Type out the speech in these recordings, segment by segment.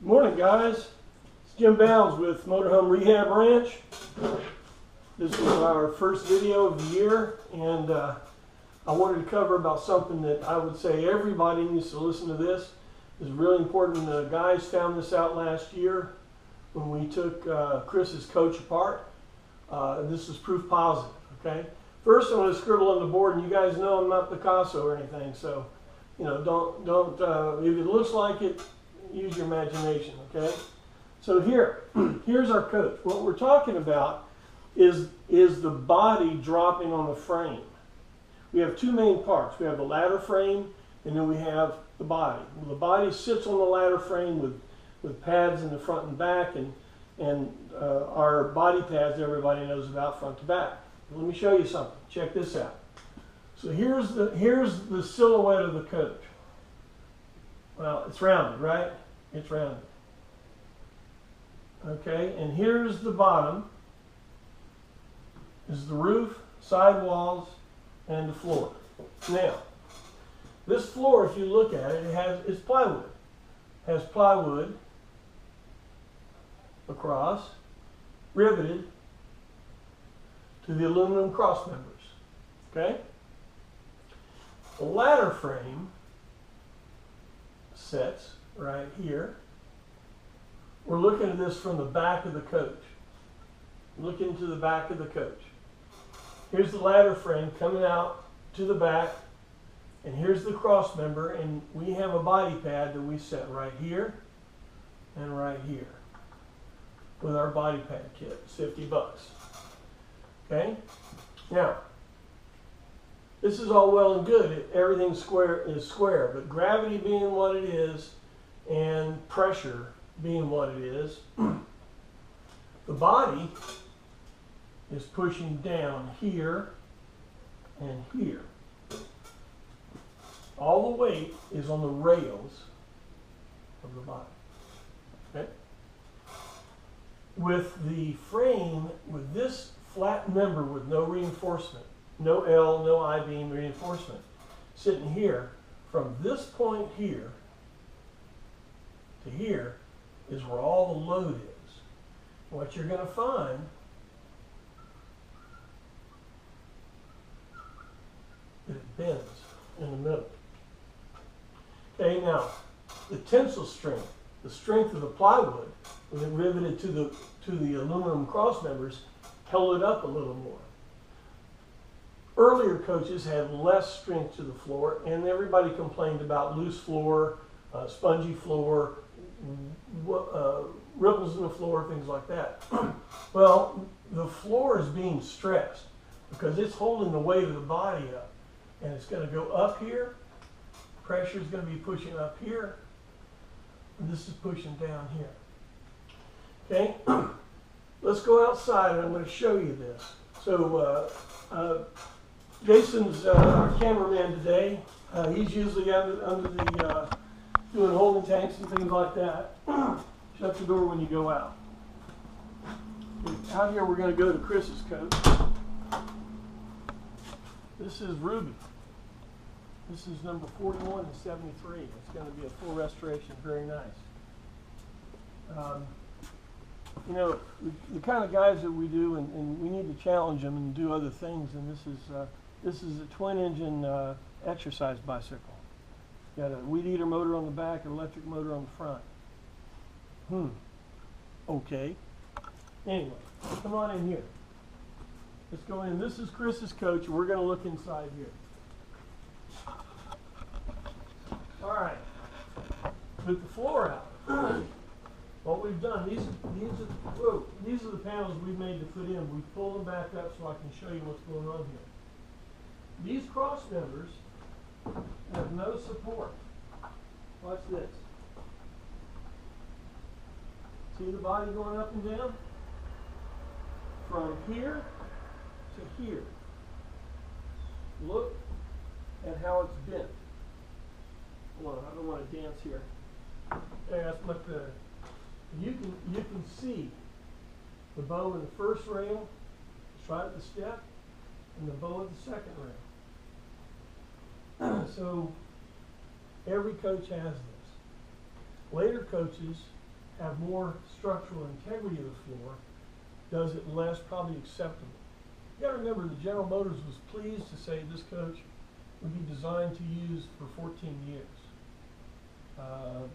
Morning, guys. It's Jim Bounds with Motorhome Rehab Ranch. This is our first video of the year, and I wanted to cover about something that I would say everybody needs to listen to. This is really important. The guys found this out last year when we took Chris's coach apart. This is proof positive, okay? First, I'm going to scribble on the board, and you guys know I'm not Picasso or anything, so you know, don't if it looks like it, use your imagination, okay? So here's our coach. What we're talking about is the body dropping on the frame. We have two main parts. We have the ladder frame, and then we have the body. Well, the body sits on the ladder frame with pads in the front and back, and our body pads everybody knows about front to back. Let me show you something. Check this out. So here's the silhouette of the coach. Well, it's rounded, right? It's rounded. Okay, and here's the bottom. This is the roof, side walls, and the floor. Now, this floor, if you look at it, it's plywood. It has plywood across, riveted to the aluminum cross members. Okay? The ladder frame sets right here. We're looking at this from the back of the coach. Looking to the back of the coach. Here's the ladder frame coming out to the back, and here's the cross member, and we have a body pad that we set right here and right here with our body pad kit. It's $50. Okay? Now, this is all well and good. Everything is square, but gravity being what it is and pressure being what it is, the body is pushing down here and here. All the weight is on the rails of the body. Okay? With the frame, with this flat member with no reinforcement, no L, no I-beam reinforcement, sitting here, from this point here to here is where all the load is. What you're going to find that it bends in the middle. Okay, now the tensile strength, the strength of the plywood, when it riveted to the aluminum cross members, held it up a little more. Earlier coaches had less strength to the floor, and everybody complained about loose floor, spongy floor, ripples in the floor, things like that. Well, the floor is being stressed because it's holding the weight of the body up, and it's going to go up here. Pressure is going to be pushing up here, and this is pushing down here. Okay, let's go outside, and I'm going to show you this. So Jason's our cameraman today. He's usually under the doing holding tanks and things like that. Shut the door when you go out. Out here we're going to go to Chris's coach. This is Ruby. This is number 41 and 73. It's going to be a full restoration. Very nice. You know, the kind of guys that we do, and we need to challenge them and do other things, and this is a twin-engine exercise bicycle. Got a weed eater motor on the back, an electric motor on the front. Okay. Anyway, come on in here. Let's go in. This is Chris's coach, and we're going to look inside here. All right. Put the floor out. What we've done, these are the panels we've made to put in. We pull them back up so I can show you what's going on here. These cross members have no support. Watch this. See the body going up and down? From here to here. Look at how it's bent. Hold on, I don't want to dance here. Okay, that's much better. You can see the bow in the first rail, it's right at the step, and the bow at the second rail. So every coach has this. Later coaches have more structural integrity of the floor does it less probably acceptable. You got to remember, the General Motors was pleased to say this coach would be designed to use for 14 years.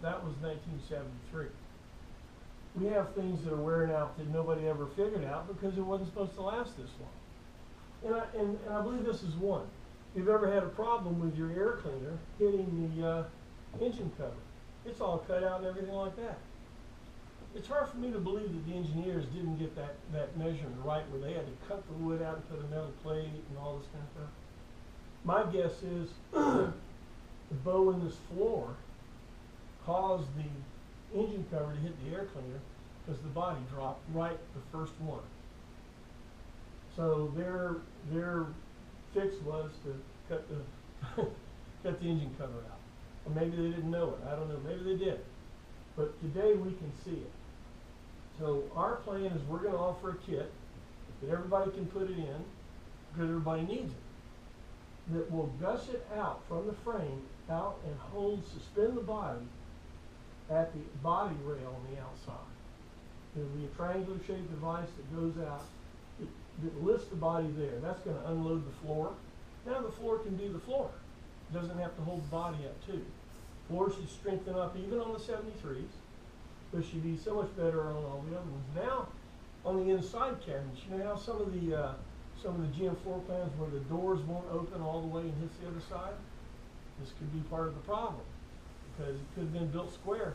That was 1973. We have things that are wearing out that nobody ever figured out because it wasn't supposed to last this long. And I believe this is one. If you've ever had a problem with your air cleaner hitting the engine cover, it's all cut out and everything like that. It's hard for me to believe that the engineers didn't get that measurement right, where they had to cut the wood out and put a metal plate and all this kind of stuff. My guess is the bow in this floor caused the engine cover to hit the air cleaner because the body dropped right the first one. So their fix was to cut the cut the engine cover out. Or maybe they didn't know it. I don't know. Maybe they did. But today we can see it. So our plan is we're going to offer a kit that everybody can put it in because everybody needs it, that will gush it out from the frame out and suspend the body at the body rail on the outside. There'll be a triangular shaped device that goes out that lifts the body there. That's going to unload the floor. Now the floor can be the floor. It doesn't have to hold the body up too. Floor should strengthen up even on the 73s. But should be so much better on all the other ones. Now, on the inside cabinets, you know how some of the GM floor plans where the doors won't open all the way and hits the other side? This could be part of the problem because it could have been built square.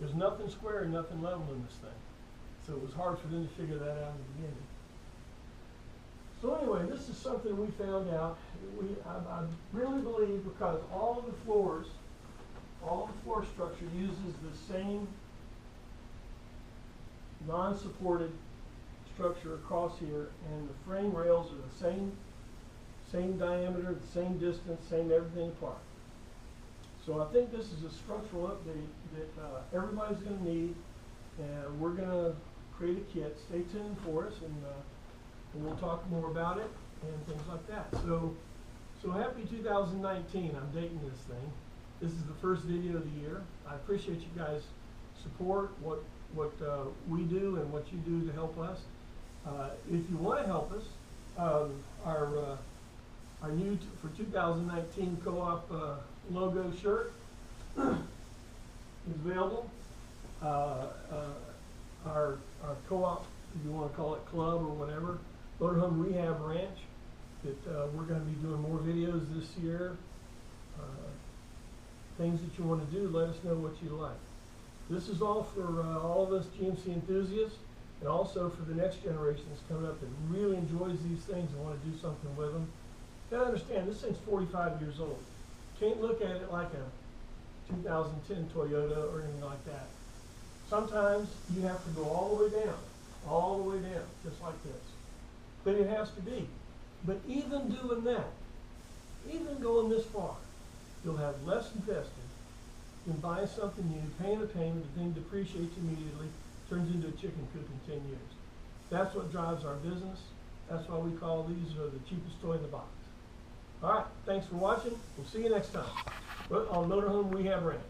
There's nothing square and nothing level in this thing. So it was hard for them to figure that out in the beginning. So anyway, this is something we found out. I really believe because all the floor structure uses the same non-supported structure across here, and the frame rails are the same diameter, the same distance, same everything apart. So I think this is a structural update that everybody's going to need, and we're going to create a kit. Stay tuned for us, and we'll talk more about it and things like that. So happy 2019. I'm dating this thing. This is the first video of the year. I appreciate you guys' support, what we do and what you do to help us. If you want to help us, our new for 2019 co-op logo shirt is available. Our co-op, if you want to call it club or whatever, Motorhome Rehab Ranch, that we're going to be doing more videos this year. Things that you want to do, let us know what you like. This is all for all of us GMC enthusiasts, and also for the next generation that's coming up that really enjoys these things and want to do something with them. You gotta understand, this thing's 45 years old. Can't look at it like a 2010 Toyota or anything like that. Sometimes you have to go all the way down, just like this. But it has to be. But even doing that, even going this far, you'll have less invested than buying something new, paying a payment, the thing depreciates immediately, turns into a chicken coop in 10 years. That's what drives our business. That's why we call these the cheapest toy in the box. All right, thanks for watching. We'll see you next time on Motorhome Rehab Ranch.